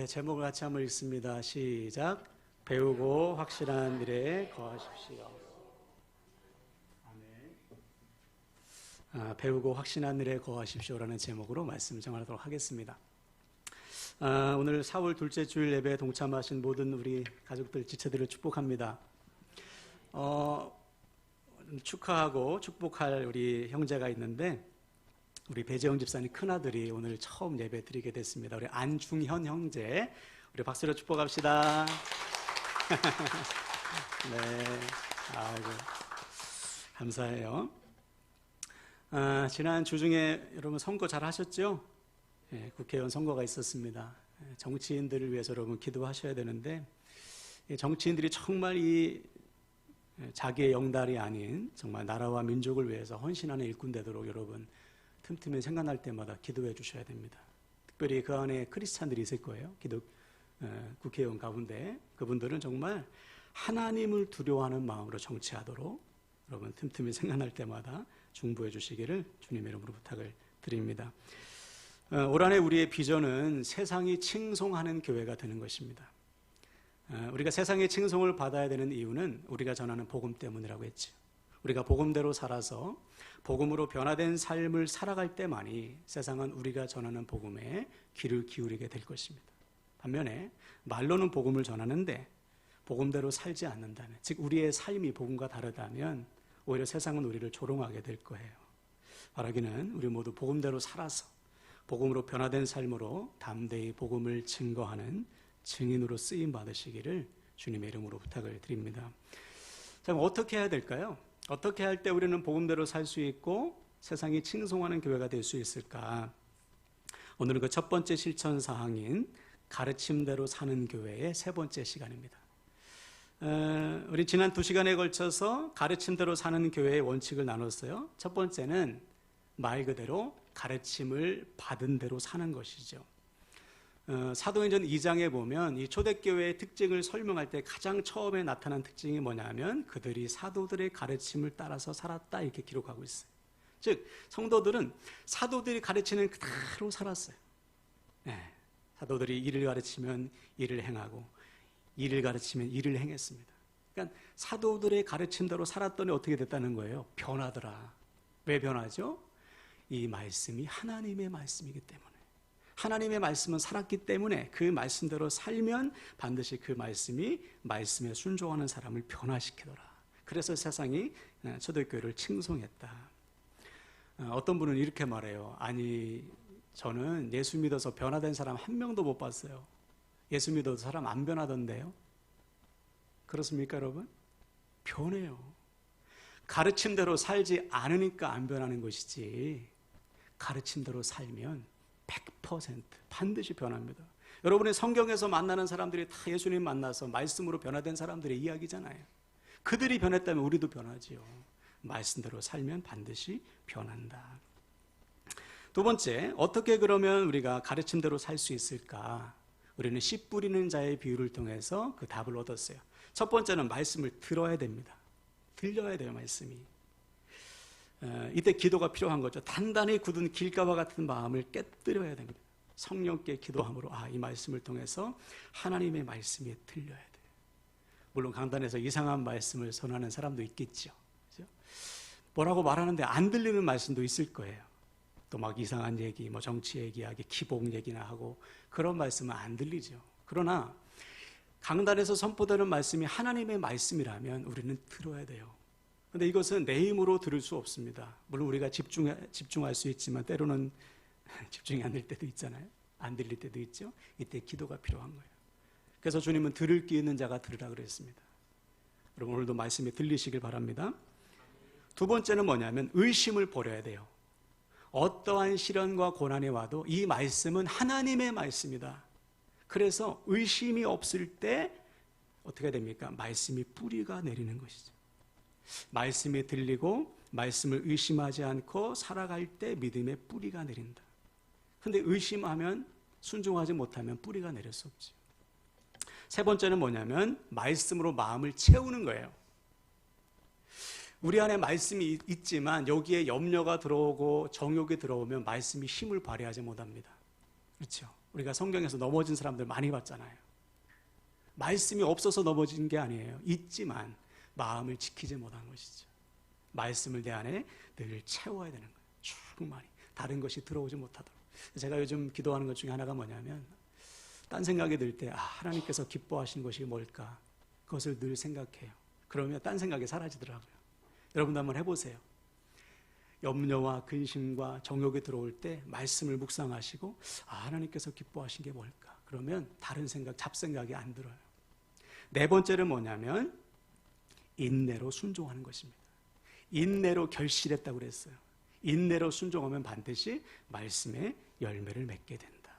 제목을 같이 한번 읽습니다. 시작. 배우고 확실한 일에 거하십시오. 아멘. 배우고 확신한 일에 거하십시오라는 제목으로 말씀 정하도록 하겠습니다. 오늘 4월 둘째 주일 예배에 동참하신 모든 우리 가족들, 지체들을 축복합니다. 축하하고 축복할 우리 형제가 있는데, 우리 배재영 집사님 큰아들이 오늘 처음 예배 드리게 됐습니다. 우리 안중현 형제, 우리 박수로 축복합시다. 네, 아이고, 감사해요. 지난 주 중에 여러분 선거 잘 하셨죠? 네, 국회의원 선거가 있었습니다. 정치인들을 위해서 여러분 기도하셔야 되는데, 정치인들이 정말 이 자기의 영달이 아닌 정말 나라와 민족을 위해서 헌신하는 일꾼 되도록 여러분 틈틈이 생각날 때마다 기도해 주셔야 됩니다. 특별히 그 안에 크리스찬들이 있을 거예요. 국회의원 가운데 그분들은 정말 하나님을 두려워하는 마음으로 정치하도록 여러분 틈틈이 생각날 때마다 중보해 주시기를 주님의 이름으로 부탁을 드립니다. 올 한해 우리의 비전은 세상이 칭송하는 교회가 되는 것입니다. 우리가 세상의 칭송을 받아야 되는 이유는 우리가 전하는 복음 때문이라고 했죠. 우리가 복음대로 살아서 복음으로 변화된 삶을 살아갈 때만이 세상은 우리가 전하는 복음에 귀를 기울이게 될 것입니다. 반면에 말로는 복음을 전하는데 복음대로 살지 않는다면, 즉 우리의 삶이 복음과 다르다면 오히려 세상은 우리를 조롱하게 될 거예요. 바라기는 우리 모두 복음대로 살아서 복음으로 변화된 삶으로 담대히 복음을 증거하는 증인으로 쓰임 받으시기를 주님의 이름으로 부탁을 드립니다. 자, 그럼 어떻게 해야 될까요? 어떻게 할 때 우리는 복음대로 살 수 있고 세상이 칭송하는 교회가 될 수 있을까? 오늘은 그 첫 번째 실천 사항인 가르침대로 사는 교회의 세 번째 시간입니다. 우리 지난 2시간에 걸쳐서 가르침대로 사는 교회의 원칙을 나눴어요. 첫 번째는 말 그대로 가르침을 받은 대로 사는 것이죠. 사도행전 2장에 보면 이 초대교회의 특징을 설명할 때 가장 처음에 나타난 특징이 뭐냐면 그들이 사도들의 가르침을 따라서 살았다, 이렇게 기록하고 있어요. 즉 성도들은 사도들이 가르치는 그대로 살았어요. 네, 사도들이 일을 가르치면 일을 행하고 일을 가르치면 일을 행했습니다. 그러니까 사도들의 가르침대로 살았더니 어떻게 됐다는 거예요? 변하더라. 왜 변하죠? 이 말씀이 하나님의 말씀이기 때문에. 하나님의 말씀은 살았기 때문에 그 말씀대로 살면 반드시 그 말씀이 말씀에 순종하는 사람을 변화시키더라. 그래서 세상이 초대교회를 칭송했다. 어떤 분은 이렇게 말해요. 아니, 저는 예수 믿어서 변화된 사람 한 명도 못 봤어요. 예수 믿어도 사람 안 변하던데요. 그렇습니까, 여러분? 변해요. 가르침대로 살지 않으니까 안 변하는 것이지, 가르침대로 살면 100% 반드시 변합니다. 여러분의 성경에서 만나는 사람들이 다 예수님 만나서 말씀으로 변화된 사람들의 이야기잖아요. 그들이 변했다면 우리도 변하지요. 말씀대로 살면 반드시 변한다. 두 번째, 어떻게 그러면 우리가 가르침대로 살 수 있을까? 우리는 씨 뿌리는 자의 비유를 통해서 그 답을 얻었어요. 첫 번째는 말씀을 들어야 됩니다. 들려야 돼요, 말씀이. 이때 기도가 필요한 거죠. 단단히 굳은 길가와 같은 마음을 깨뜨려야 됩니다. 성령께 기도함으로 이 말씀을 통해서 하나님의 말씀이 들려야 돼요. 물론 강단에서 이상한 말씀을 선하는 사람도 있겠죠. 그렇죠? 뭐라고 말하는데 안 들리는 말씀도 있을 거예요. 또 막 이상한 얘기, 정치 얘기하기, 기복 얘기나 하고 그런 말씀은 안 들리죠. 그러나 강단에서 선포되는 말씀이 하나님의 말씀이라면 우리는 들어야 돼요. 그런데 이것은 내 힘으로 들을 수 없습니다. 물론 우리가 집중할 수 있지만 때로는 집중이 안 될 때도 있잖아요. 안 들릴 때도 있죠. 이때 기도가 필요한 거예요. 그래서 주님은 들을 귀 있는 자가 들으라 그랬습니다. 여러분 오늘도 말씀이 들리시길 바랍니다. 두 번째는 뭐냐면 의심을 버려야 돼요. 어떠한 시련과 고난이 와도 이 말씀은 하나님의 말씀이다. 그래서 의심이 없을 때 어떻게 됩니까? 말씀이 뿌리가 내리는 것이죠. 말씀이 들리고 말씀을 의심하지 않고 살아갈 때 믿음의 뿌리가 내린다. 그런데 의심하면, 순종하지 못하면 뿌리가 내릴 수 없죠. 세 번째는 뭐냐면 말씀으로 마음을 채우는 거예요. 우리 안에 말씀이 있지만 여기에 염려가 들어오고 정욕이 들어오면 말씀이 힘을 발휘하지 못합니다. 그렇죠? 우리가 성경에서 넘어진 사람들 많이 봤잖아요. 말씀이 없어서 넘어진 게 아니에요. 있지만 마음을 지키지 못한 것이죠. 말씀을 내 안에 늘 채워야 되는 거예요. 충만히. 다른 것이 들어오지 못하도록. 제가 요즘 기도하는 것 중에 하나가 뭐냐면, 딴 생각이 들 때 하나님께서 기뻐하시는 것이 뭘까? 그것을 늘 생각해요. 그러면 딴 생각이 사라지더라고요. 여러분도 한번 해보세요. 염려와 근심과 정욕이 들어올 때 말씀을 묵상하시고 하나님께서 기뻐하신 게 뭘까? 그러면 다른 생각, 잡생각이 안 들어요. 네 번째는 뭐냐면 인내로 순종하는 것입니다. 인내로 결실했다고 그랬어요. 인내로 순종하면 반드시 말씀의 열매를 맺게 된다.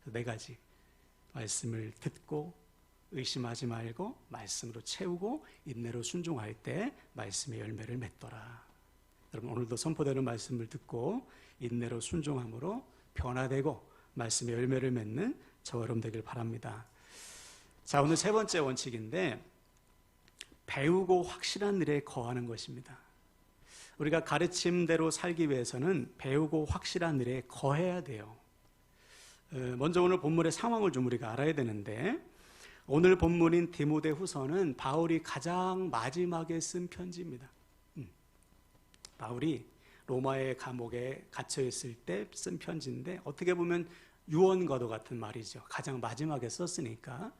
네 가지. 말씀을 듣고 의심하지 말고 말씀으로 채우고 인내로 순종할 때 말씀의 열매를 맺더라. 여러분 오늘도 선포되는 말씀을 듣고 인내로 순종함으로 변화되고 말씀의 열매를 맺는 저와 여러분 되길 바랍니다. 자, 오늘 세 번째 원칙인데 배우고 확실한 일에 거하는 것입니다. 우리가 가르침대로 살기 위해서는 배우고 확실한 일에 거해야 돼요. 먼저 오늘 본문의 상황을 좀 우리가 알아야 되는데, 오늘 본문인 디모데후서는 바울이 가장 마지막에 쓴 편지입니다. 바울이 로마의 감옥에 갇혀 있을 때 쓴 편지인데 어떻게 보면 유언과도 같은 말이죠. 가장 마지막에 썼으니까.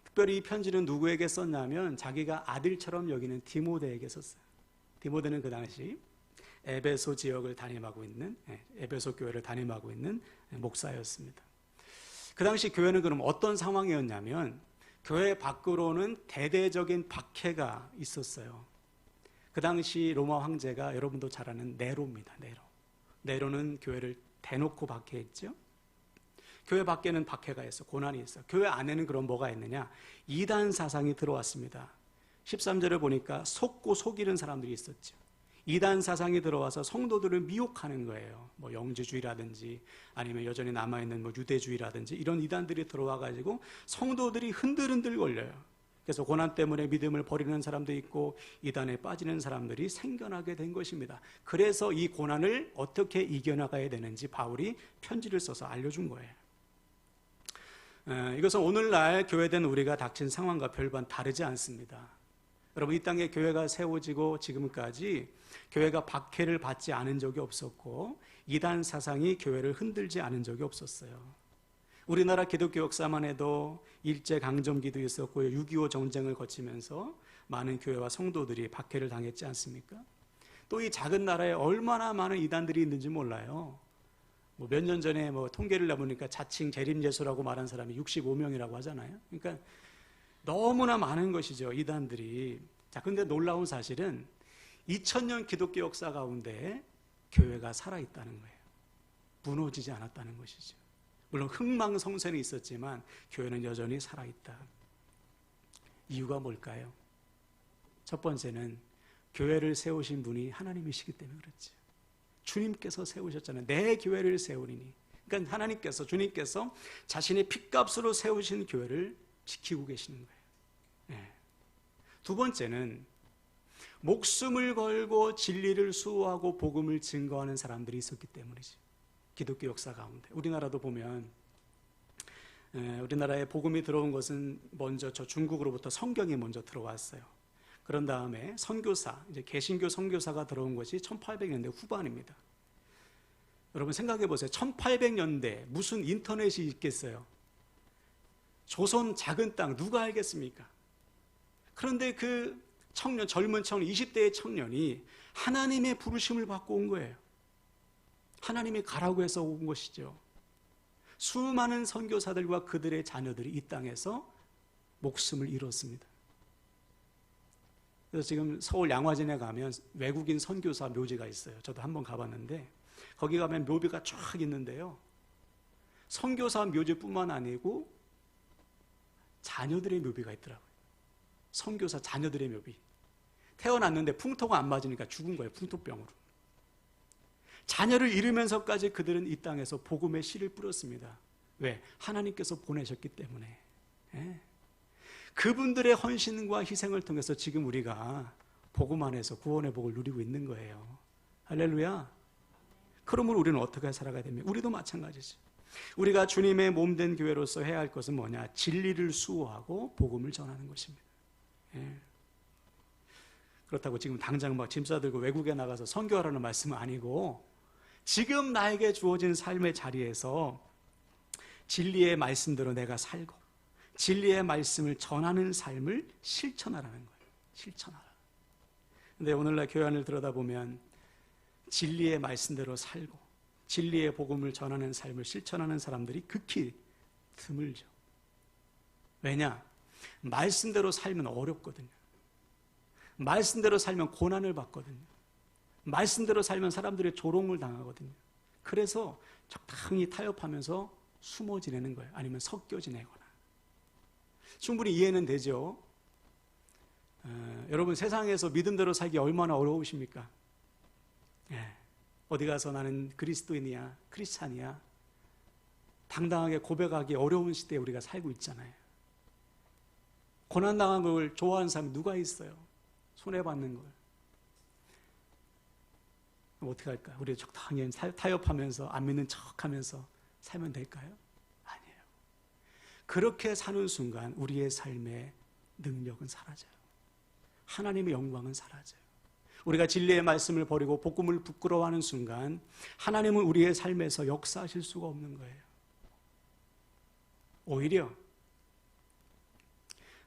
특별히 이 편지는 누구에게 썼냐면 자기가 아들처럼 여기는 디모데에게 썼어요. 디모데는 그 당시 에베소 지역을 담임하고 있는, 에베소 교회를 담임하고 있는 목사였습니다. 그 당시 교회는 그럼 어떤 상황이었냐면 교회 밖으로는 대대적인 박해가 있었어요. 그 당시 로마 황제가 여러분도 잘 아는 네로입니다. 네로는 교회를 대놓고 박해했죠. 교회 밖에는 박해가 있어, 고난이 있어. 교회 안에는 그럼 뭐가 있느냐? 이단 사상이 들어왔습니다. 13절을 보니까 속고 속이는 사람들이 있었죠. 이단 사상이 들어와서 성도들을 미혹하는 거예요. 뭐 영지주의라든지 아니면 여전히 남아있는 뭐 유대주의라든지 이런 이단들이 들어와가지고 성도들이 흔들흔들 걸려요. 그래서 고난 때문에 믿음을 버리는 사람도 있고 이단에 빠지는 사람들이 생겨나게 된 것입니다. 그래서 이 고난을 어떻게 이겨나가야 되는지 바울이 편지를 써서 알려준 거예요. 이것은 오늘날 교회된 우리가 닥친 상황과 별반 다르지 않습니다. 여러분, 이 땅에 교회가 세워지고 지금까지 교회가 박해를 받지 않은 적이 없었고 이단 사상이 교회를 흔들지 않은 적이 없었어요. 우리나라 기독교 역사만 해도 일제강점기도 있었고 6.25 전쟁을 거치면서 많은 교회와 성도들이 박해를 당했지 않습니까? 또 이 작은 나라에 얼마나 많은 이단들이 있는지 몰라요. 뭐 몇 년 전에 뭐 통계를 내보니까 자칭 재림예수라고 말한 사람이 65명이라고 하잖아요. 그러니까 너무나 많은 것이죠, 이단들이. 자, 근데 놀라운 사실은 2000년 기독교 역사 가운데 교회가 살아있다는 거예요. 무너지지 않았다는 것이죠. 물론 흥망성쇠는 있었지만 교회는 여전히 살아있다. 이유가 뭘까요? 첫 번째는 교회를 세우신 분이 하나님이시기 때문에 그렇지. 주님께서 세우셨잖아요. 내 교회를 세우리니. 그러니까 하나님께서, 주님께서 자신의 핏값으로 세우신 교회를 지키고 계시는 거예요. 네. 두 번째는 목숨을 걸고 진리를 수호하고 복음을 증거하는 사람들이 있었기 때문이죠. 기독교 역사 가운데. 우리나라도 보면 우리나라에 복음이 들어온 것은 먼저 저 중국으로부터 성경이 먼저 들어왔어요. 그런 다음에 선교사, 이제 개신교 선교사가 들어온 것이 1800년대 후반입니다. 여러분 생각해 보세요. 1800년대 무슨 인터넷이 있겠어요? 조선 작은 땅 누가 알겠습니까? 그런데 그 청년, 젊은 청년, 20대의 청년이 하나님의 부르심을 받고 온 거예요. 하나님이 가라고 해서 온 것이죠. 수많은 선교사들과 그들의 자녀들이 이 땅에서 목숨을 잃었습니다. 그래서 지금 서울 양화진에 가면 외국인 선교사 묘지가 있어요. 저도 한번 가봤는데 거기 가면 묘비가 쫙 있는데요. 선교사 묘지뿐만 아니고 자녀들의 묘비가 있더라고요. 선교사 자녀들의 묘비. 태어났는데 풍토가 안 맞으니까 죽은 거예요. 풍토병으로. 자녀를 잃으면서까지 그들은 이 땅에서 복음의 씨를 뿌렸습니다. 왜? 하나님께서 보내셨기 때문에. 예. 그분들의 헌신과 희생을 통해서 지금 우리가 복음 안에서 구원의 복을 누리고 있는 거예요. 할렐루야. 그러므로 우리는 어떻게 살아가야 됩니까? 우리도 마찬가지죠. 우리가 주님의 몸된 교회로서 해야 할 것은 뭐냐? 진리를 수호하고 복음을 전하는 것입니다. 예. 그렇다고 지금 당장 막 짐 싸들고 외국에 나가서 선교하라는 말씀은 아니고, 지금 나에게 주어진 삶의 자리에서 진리의 말씀대로 내가 살고 진리의 말씀을 전하는 삶을 실천하라는 거예요. 실천하라. 근데 오늘날 교회 안을 들여다보면 진리의 말씀대로 살고 진리의 복음을 전하는 삶을 실천하는 사람들이 극히 드물죠. 왜냐? 말씀대로 살면 어렵거든요. 말씀대로 살면 고난을 받거든요. 말씀대로 살면 사람들의 조롱을 당하거든요. 그래서 적당히 타협하면서 숨어 지내는 거예요. 아니면 섞여 지내거나. 충분히 이해는 되죠. 여러분, 세상에서 믿음대로 살기 얼마나 어려우십니까? 예. 어디 가서 나는 그리스도인이야, 크리스찬이야, 당당하게 고백하기 어려운 시대에 우리가 살고 있잖아요. 고난당한 걸 좋아하는 사람이 누가 있어요? 손해받는 걸. 그럼 어떻게 할까요? 우리 적당히 타협하면서 안 믿는 척하면서 살면 될까요? 아니에요. 그렇게 사는 순간 우리의 삶의 능력은 사라져요. 하나님의 영광은 사라져요. 우리가 진리의 말씀을 버리고 복음을 부끄러워하는 순간 하나님은 우리의 삶에서 역사하실 수가 없는 거예요. 오히려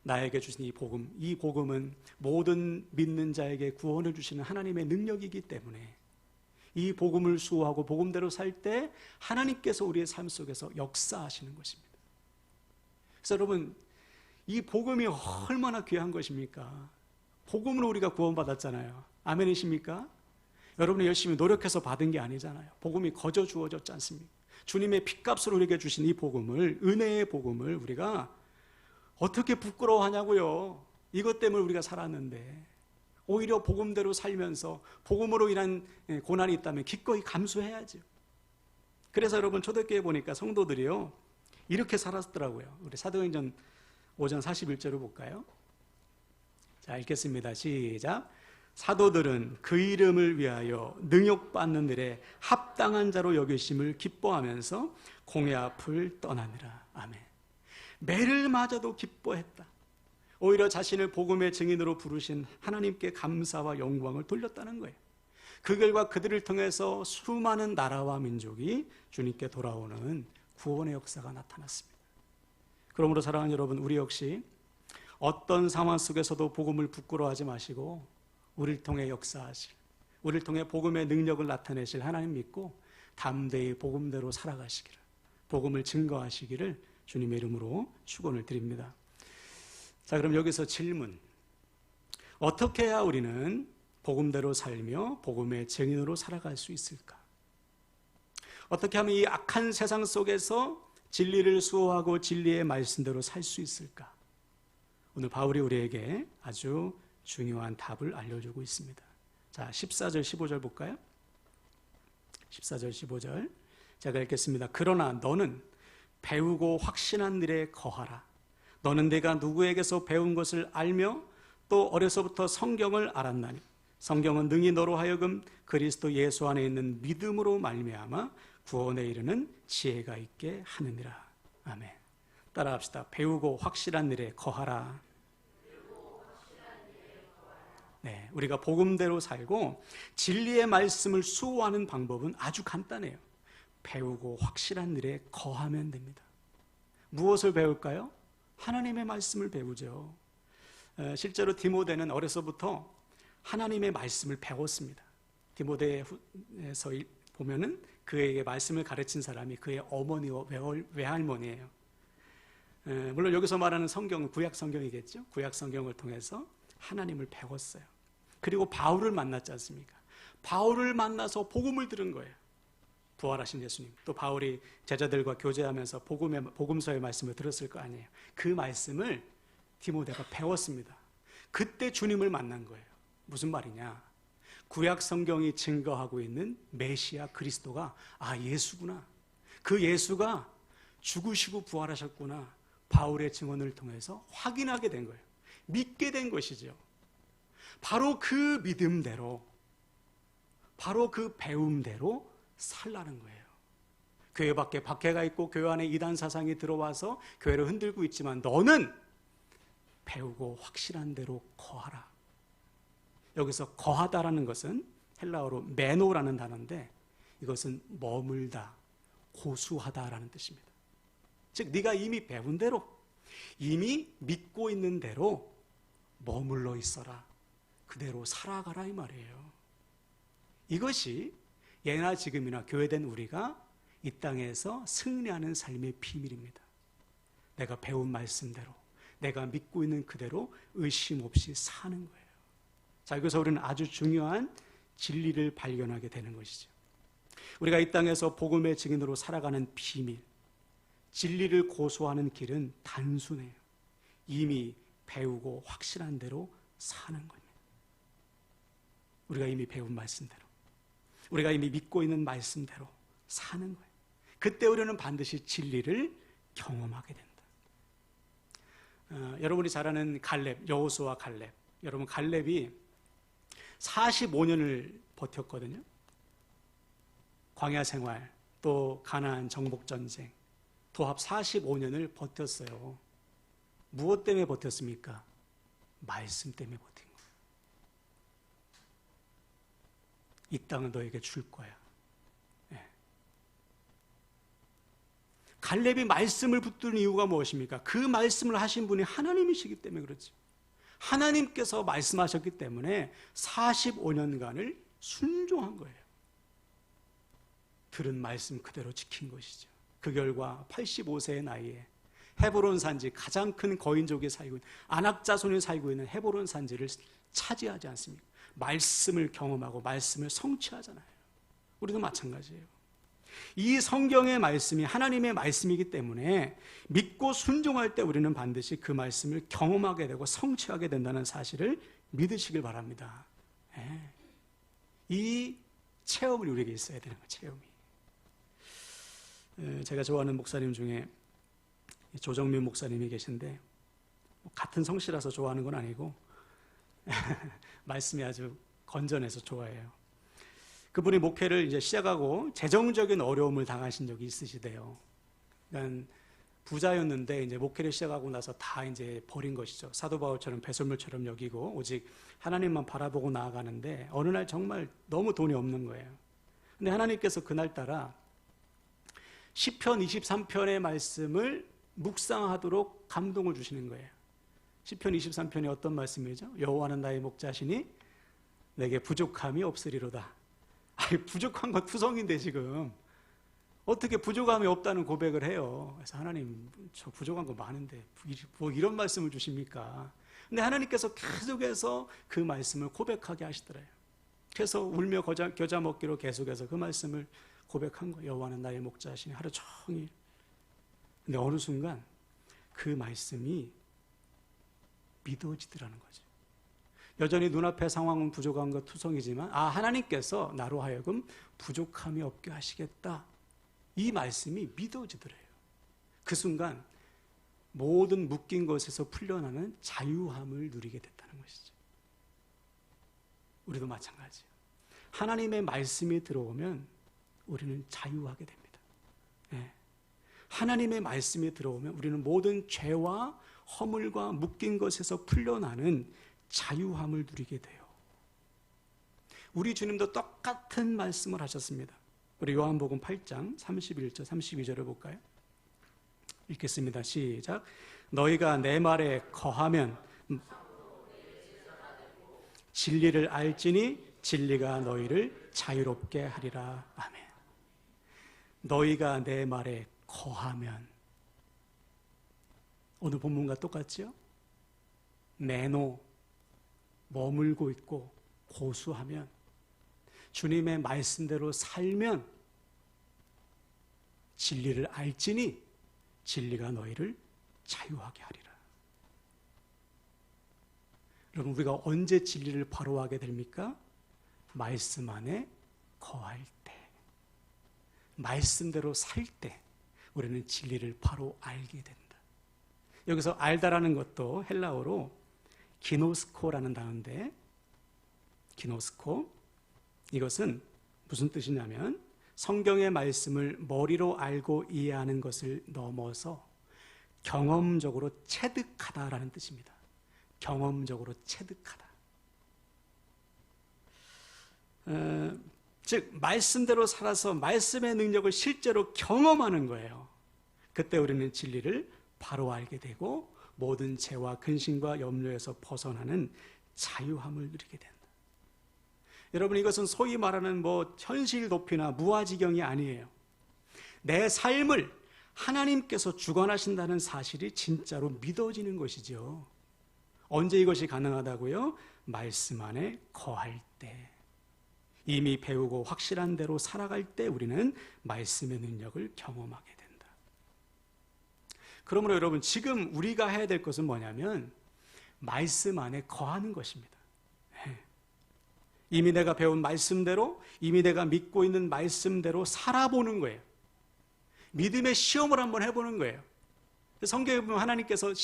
나에게 주신 이 복음은 모든 믿는 자에게 구원을 주시는 하나님의 능력이기 때문에 이 복음을 수호하고 복음대로 살 때 하나님께서 우리의 삶 속에서 역사하시는 것입니다. 그래서 여러분, 이 복음이 얼마나 귀한 것입니까? 복음으로 우리가 구원받았잖아요. 아멘이십니까? 여러분이 열심히 노력해서 받은 게 아니잖아요. 복음이 거저 주어졌지 않습니까? 주님의 핏값으로 우리에게 주신 이 복음을, 은혜의 복음을 우리가 어떻게 부끄러워하냐고요. 이것 때문에 우리가 살았는데 오히려 복음대로 살면서 복음으로 인한 고난이 있다면 기꺼이 감수해야죠. 그래서 여러분, 초대교회 보니까 성도들이요 이렇게 살았더라고요. 우리 사도행전 5장 41절을 볼까요? 자, 읽겠습니다. 시작. 사도들은 그 이름을 위하여 능욕받는 일에 합당한 자로 여기심을 기뻐하면서 공회 앞을 떠나니라. 아멘. 매를 맞아도 기뻐했다. 오히려 자신을 복음의 증인으로 부르신 하나님께 감사와 영광을 돌렸다는 거예요. 그 결과 그들을 통해서 수많은 나라와 민족이 주님께 돌아오는 구원의 역사가 나타났습니다. 그러므로 사랑하는 여러분, 우리 역시 어떤 상황 속에서도 복음을 부끄러워하지 마시고 우리를 통해 역사하실, 우리를 통해 복음의 능력을 나타내실 하나님 믿고 담대히 복음대로 살아가시기를, 복음을 증거하시기를 주님의 이름으로 축원을 드립니다. 자, 그럼 여기서 질문. 어떻게 해야 우리는 복음대로 살며 복음의 증인으로 살아갈 수 있을까? 어떻게 하면 이 악한 세상 속에서 진리를 수호하고 진리의 말씀대로 살 수 있을까? 오늘 바울이 우리에게 아주 중요한 답을 알려주고 있습니다. 자, 14절 15절 볼까요? 14절 15절 제가 읽겠습니다. 그러나 너는 배우고 확신한 일에 거하라. 너는 내가 누구에게서 배운 것을 알며 또 어려서부터 성경을 알았나니 성경은 능히 너로 하여금 그리스도 예수 안에 있는 믿음으로 말미암아 구원에 이르는 지혜가 있게 하느니라. 아멘. 따라합시다. 배우고 확실한 일에 거하라. 네, 우리가 복음대로 살고 진리의 말씀을 수호하는 방법은 아주 간단해요. 배우고 확실한 일에 거하면 됩니다. 무엇을 배울까요? 하나님의 말씀을 배우죠. 실제로 디모데는 어려서부터 하나님의 말씀을 배웠습니다. 디모데에서 보면은 그에게 말씀을 가르친 사람이 그의 어머니와 외할머니예요. 물론 여기서 말하는 성경은 구약 성경이겠죠. 구약 성경을 통해서 하나님을 배웠어요. 그리고 바울을 만났지 않습니까? 바울을 만나서 복음을 들은 거예요. 부활하신 예수님. 또 바울이 제자들과 교제하면서 복음서의 말씀을 들었을 거 아니에요. 그 말씀을 디모데가 배웠습니다. 그때 주님을 만난 거예요. 무슨 말이냐? 구약 성경이 증거하고 있는 메시아 그리스도가 예수구나. 그 예수가 죽으시고 부활하셨구나. 바울의 증언을 통해서 확인하게 된 거예요. 믿게 된 것이죠. 바로 그 믿음대로, 바로 그 배움대로 살라는 거예요. 교회 밖에 박해가 있고 교회 안에 이단 사상이 들어와서 교회를 흔들고 있지만 너는 배우고 확실한 대로 거하라. 여기서 거하다라는 것은 헬라어로 메노라는 단어인데 이것은 머물다, 고수하다라는 뜻입니다. 즉 네가 이미 배운 대로, 이미 믿고 있는 대로 머물러 있어라. 그대로 살아가라 이 말이에요. 이것이 예나 지금이나 교회된 우리가 이 땅에서 승리하는 삶의 비밀입니다. 내가 배운 말씀대로, 내가 믿고 있는 그대로 의심 없이 사는 거예요. 자, 여기서 우리는 아주 중요한 진리를 발견하게 되는 것이죠. 우리가 이 땅에서 복음의 증인으로 살아가는 비밀, 진리를 고수하는 길은 단순해요. 이미 배우고 확실한 대로 사는 겁니다. 우리가 이미 배운 말씀대로, 우리가 이미 믿고 있는 말씀대로 사는 거예요. 그때 우리는 반드시 진리를 경험하게 된다. 여러분이 잘 아는 갈렙, 여호수아 갈렙. 여러분 갈렙이 45년을 버텼거든요. 광야 생활, 또 가나안 정복 전쟁, 도합 45년을 버텼어요. 무엇 때문에 버텼습니까? 말씀 때문에 버틴 거예요. 이 땅은 너에게 줄 거야. 네. 갈렙이 말씀을 붙드는 이유가 무엇입니까? 그 말씀을 하신 분이 하나님이시기 때문에 그렇죠. 하나님께서 말씀하셨기 때문에 45년간을 순종한 거예요. 들은 말씀 그대로 지킨 것이죠. 그 결과 85세의 나이에 헤브론 산지, 가장 큰 거인족이 살고 있는, 아낙 자손이 살고 있는 헤브론 산지를 차지하지 않습니까? 말씀을 경험하고 말씀을 성취하잖아요. 우리도 마찬가지예요. 이 성경의 말씀이 하나님의 말씀이기 때문에 믿고 순종할 때 우리는 반드시 그 말씀을 경험하게 되고 성취하게 된다는 사실을 믿으시길 바랍니다. 네. 이 체험이 우리에게 있어야 되는 거예요. 체험이. 제가 좋아하는 목사님 중에 조정민 목사님이 계신데 같은 성씨라서 좋아하는 건 아니고 말씀이 아주 건전해서 좋아해요. 그분이 목회를 이제 시작하고 재정적인 어려움을 당하신 적이 있으시대요. 그러니까 부자였는데 이제 목회를 시작하고 나서 다 이제 버린 것이죠. 사도 바울처럼 배설물처럼 여기고 오직 하나님만 바라보고 나아가는데 어느 날 정말 너무 돈이 없는 거예요. 근데 하나님께서 그날따라 시편 23편의 말씀을 묵상하도록 감동을 주시는 거예요. 시편 23편이 어떤 말씀이죠? 여호와는 나의 목자시니 내게 부족함이 없으리로다. 아니, 부족한 건 투성인데 지금 어떻게 부족함이 없다는 고백을 해요. 그래서 하나님, 저 부족한 거 많은데 뭐 이런 말씀을 주십니까? 근데 하나님께서 계속해서 그 말씀을 고백하게 하시더래요. 그래서 울며 겨자 먹기로 계속해서 그 말씀을 고백한 거예요. 여호와는 나의 목자시니 하루 종일. 근데 어느 순간 그 말씀이 믿어지더라는 거죠. 여전히 눈앞의 상황은 부족한 것 투성이지만 하나님께서 나로 하여금 부족함이 없게 하시겠다. 이 말씀이 믿어지더래요. 그 순간 모든 묶인 것에서 풀려나는 자유함을 누리게 됐다는 것이죠. 우리도 마찬가지예요. 하나님의 말씀이 들어오면 우리는 자유하게 됩니다. 네. 하나님의 말씀이 들어오면 우리는 모든 죄와 허물과 묶인 것에서 풀려나는 자유함을 누리게 돼요. 우리 주님도 똑같은 말씀을 하셨습니다. 우리 요한복음 8장 31절 32절을 볼까요? 읽겠습니다. 시작. 너희가 내 말에 거하면 진리를 알지니 진리가 너희를 자유롭게 하리라. 아멘. 너희가 내 말에 거하면, 오늘 본문과 똑같죠? 매노, 머물고 있고 고수하면, 주님의 말씀대로 살면 진리를 알지니 진리가 너희를 자유하게 하리라. 여러분, 우리가 언제 진리를 바로하게 됩니까? 말씀 안에 거할 때, 말씀대로 살 때 우리는 진리를 바로 알게 된다. 여기서 알다라는 것도 헬라어로 기노스코라는 단어인데, 기노스코, 이것은 무슨 뜻이냐면 성경의 말씀을 머리로 알고 이해하는 것을 넘어서 경험적으로 체득하다라는 뜻입니다. 경험적으로 체득하다. 즉 말씀대로 살아서 말씀의 능력을 실제로 경험하는 거예요. 그때 우리는 진리를 바로 알게 되고 모든 죄와 근심과 염려에서 벗어나는 자유함을 누리게 된다. 여러분, 이것은 소위 말하는 현실 도피나 무아지경이 아니에요. 내 삶을 하나님께서 주관하신다는 사실이 진짜로 믿어지는 것이죠. 언제 이것이 가능하다고요? 말씀 안에 거할 때, 이미 배우고 확실한 대로 살아갈 때 우리는 말씀의 능력을 경험하게 된다. 그러므로 여러분, 지금 우리가 해야 될 것은 뭐냐면 말씀 안에 거하는 것입니다. 이미 내가 배운 말씀대로, 이미 내가 믿고 있는 말씀대로 살아보는 거예요. 믿음의 시험을 한번 해보는 거예요. 성경에 보면 하나님께서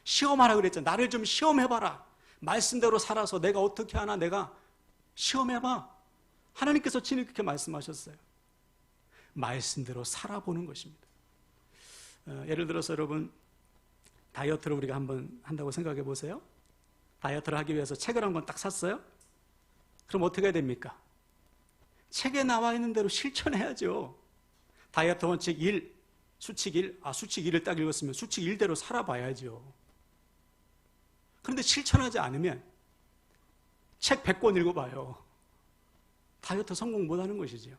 시험하라 그랬잖아요. 나를 좀 시험해봐라. 말씀대로 살아서 내가 어떻게 하나 내가 시험해봐. 하나님께서 친히 그렇게 말씀하셨어요. 말씀대로 살아보는 것입니다. 예를 들어서 여러분, 다이어트를 우리가 한번 한다고 생각해 보세요. 다이어트를 하기 위해서 책을 한권 딱 샀어요. 그럼 어떻게 해야 됩니까? 책에 나와 있는 대로 실천해야죠. 다이어트 원칙 1, 수칙 1, 수칙 1을 딱 읽었으면 수칙 1대로 살아봐야죠. 그런데 실천하지 않으면 책 100권 읽어봐요. 다이어트 성공 못하는 것이죠.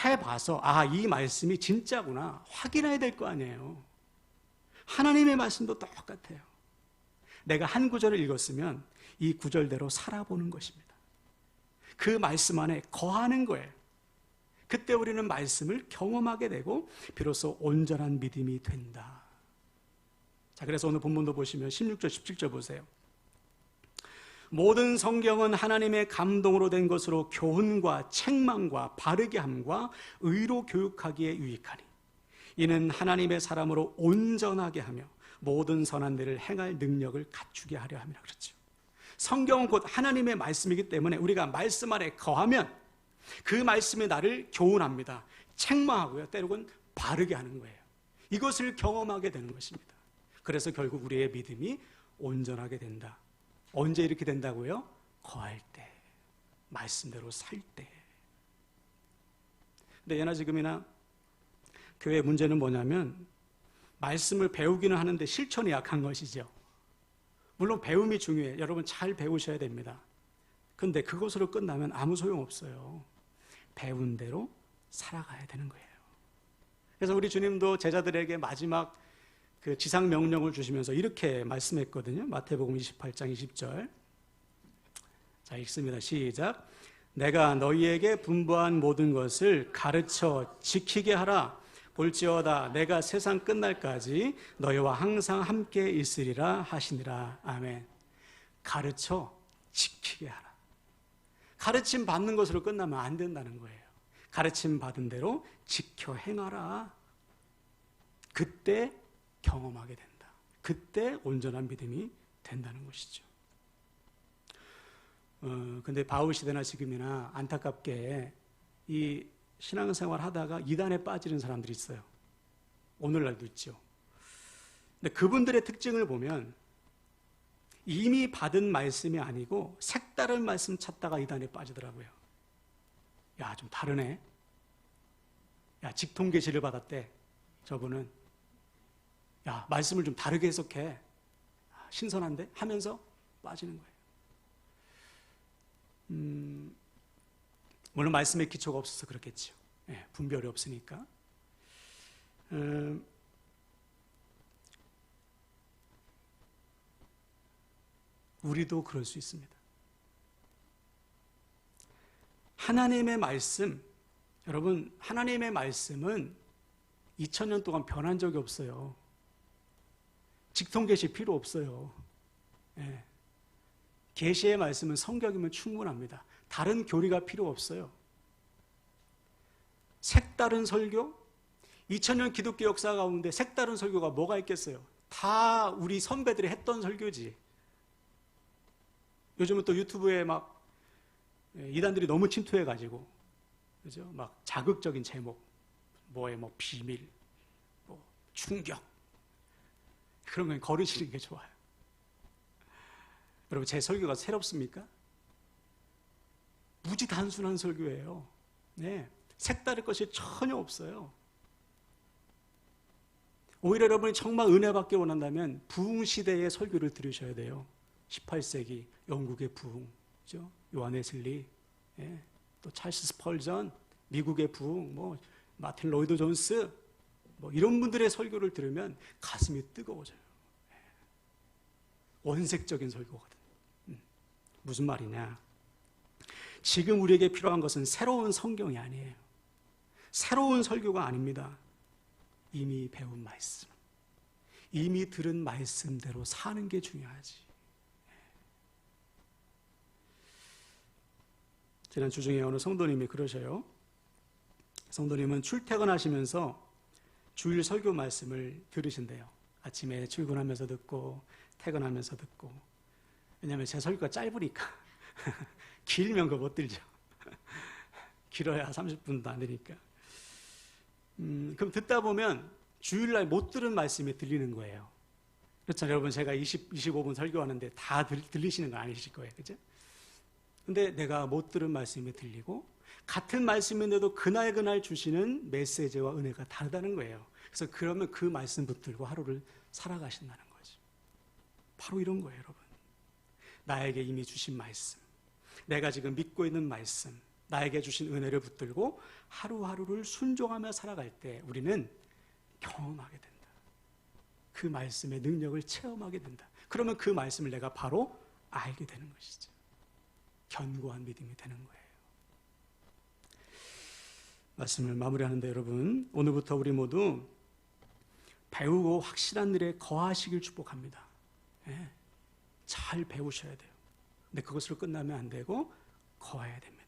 해봐서 이 말씀이 진짜구나 확인해야 될 거 아니에요. 하나님의 말씀도 똑같아요. 내가 한 구절을 읽었으면 이 구절대로 살아보는 것입니다. 그 말씀 안에 거하는 거예요. 그때 우리는 말씀을 경험하게 되고 비로소 온전한 믿음이 된다. 자, 그래서 오늘 본문도 보시면 16절, 17절 보세요. 모든 성경은 하나님의 감동으로 된 것으로 교훈과 책망과 바르게 함과 의로 교육하기에 유익하니 이는 하나님의 사람으로 온전하게 하며 모든 선한 일을 행할 능력을 갖추게 하려 함이라 그랬죠. 성경은 곧 하나님의 말씀이기 때문에 우리가 말씀 안에 거하면 그 말씀이 나를 교훈합니다. 책망하고요. 때로는 바르게 하는 거예요. 이것을 경험하게 되는 것입니다. 그래서 결국 우리의 믿음이 온전하게 된다. 언제 이렇게 된다고요? 거할 때, 말씀대로 살 때. 근데 예나 지금이나 교회의 문제는 뭐냐면 말씀을 배우기는 하는데 실천이 약한 것이죠. 물론 배움이 중요해요. 여러분 잘 배우셔야 됩니다. 근데 그것으로 끝나면 아무 소용없어요. 배운 대로 살아가야 되는 거예요. 그래서 우리 주님도 제자들에게 마지막 그 지상 명령을 주시면서 이렇게 말씀했거든요. 마태복음 28장 20절. 자, 읽습니다. 시작. 내가 너희에게 분부한 모든 것을 가르쳐 지키게 하라. 볼지어다 내가 세상 끝날까지 너희와 항상 함께 있으리라 하시니라. 아멘. 가르쳐 지키게 하라. 가르침 받는 것으로 끝나면 안 된다는 거예요. 가르침 받은 대로 지켜 행하라. 그때 경험하게 된다. 그때 온전한 믿음이 된다는 것이죠. 근데 바울 시대나 지금이나 안타깝게 이 신앙생활 하다가 이단에 빠지는 사람들이 있어요. 오늘날도 있죠. 근데 그분들의 특징을 보면 이미 받은 말씀이 아니고 색다른 말씀 찾다가 이단에 빠지더라고요. 야, 좀 다르네. 야, 직통계시를 받았대. 저분은. 야, 말씀을 좀 다르게 해석해. 신선한데? 하면서 빠지는 거예요. 물론 말씀의 기초가 없어서 그렇겠죠. 분별이 없으니까. 우리도 그럴 수 있습니다. 하나님의 말씀, 여러분, 하나님의 말씀은 2000년 동안 변한 적이 없어요. 직통계시 필요 없어요. 계시의 말씀은 성경이면 충분합니다. 다른 교리가 필요 없어요. 색다른 설교? 2000년 기독교 역사 가운데 색다른 설교가 뭐가 있겠어요? 다 우리 선배들이 했던 설교지. 요즘은 또 유튜브에 막 이단들이 너무 침투해가지고 그죠? 막 자극적인 제목, 뭐에 뭐 비밀, 뭐 충격, 그런 건 거르시는 게 좋아요. 여러분, 제 설교가 새롭습니까? 무지 단순한 설교예요. 네, 색다를 것이 전혀 없어요. 오히려 여러분이 정말 은혜 받기 원한다면 부흥 시대의 설교를 들으셔야 돼요. 18세기 영국의 부흥, 그죠? 요한 웨슬리, 예, 또 찰스 스펄전, 미국의 부흥, 뭐 마틴 로이드 존스, 뭐 이런 분들의 설교를 들으면 가슴이 뜨거워져요. 예. 원색적인 설교거든. 무슨 말이냐? 지금 우리에게 필요한 것은 새로운 성경이 아니에요. 새로운 설교가 아닙니다. 이미 배운 말씀, 이미 들은 말씀대로 사는 게 중요하지. 지난 주중에 어느 성도님이 그러셔요. 성도님은 출퇴근하시면서 주일 설교 말씀을 들으신대요. 아침에 출근하면서 듣고 퇴근하면서 듣고. 왜냐하면 제 설교가 짧으니까. 길면 그거 못 들죠. 길어야 30분도 안 되니까. 그럼 듣다 보면 주일날 못 들은 말씀이 들리는 거예요. 그렇잖아요. 여러분, 제가 25분 설교하는데 다 들리시는 건 아니실 거예요. 그죠? 근데 내가 못 들은 말씀이 들리고, 같은 말씀인데도 그날 주시는 메시지와 은혜가 다르다는 거예요. 그래서 그러면 그 말씀 붙들고 하루를 살아가신다는 거죠. 바로 이런 거예요, 여러분. 나에게 이미 주신 말씀, 내가 지금 믿고 있는 말씀, 나에게 주신 은혜를 붙들고 하루하루를 순종하며 살아갈 때 우리는 경험하게 된다. 그 말씀의 능력을 체험하게 된다. 그러면 그 말씀을 내가 바로 알게 되는 것이죠. 견고한 믿음이 되는 거예요. 말씀을 마무리하는데 여러분, 오늘부터 우리 모두 배우고 확실한 일에 거하시길 축복합니다. 예, 잘 배우셔야 돼요. 근데 그것으로 끝나면 안 되고 거해야 됩니다.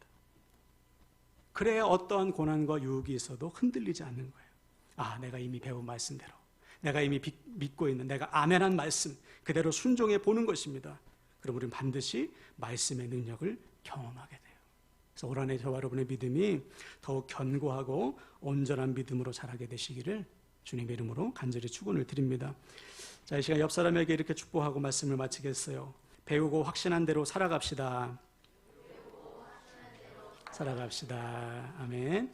그래야 어떠한 고난과 유혹이 있어도 흔들리지 않는 거예요. 아, 내가 이미 배운 말씀대로, 내가 이미 믿고 있는, 내가 아멘한 말씀 그대로 순종해 보는 것입니다. 그럼 우리는 반드시 말씀의 능력을 경험하게 돼요. 그래서 올 한 해 저와 여러분의 믿음이 더욱 견고하고 온전한 믿음으로 자라게 되시기를 주님의 이름으로 간절히 축원을 드립니다. 자, 이 시간 옆 사람에게 이렇게 축복하고 말씀을 마치겠어요. 배우고 확신한 대로 살아갑시다. 살아갑시다. 아멘.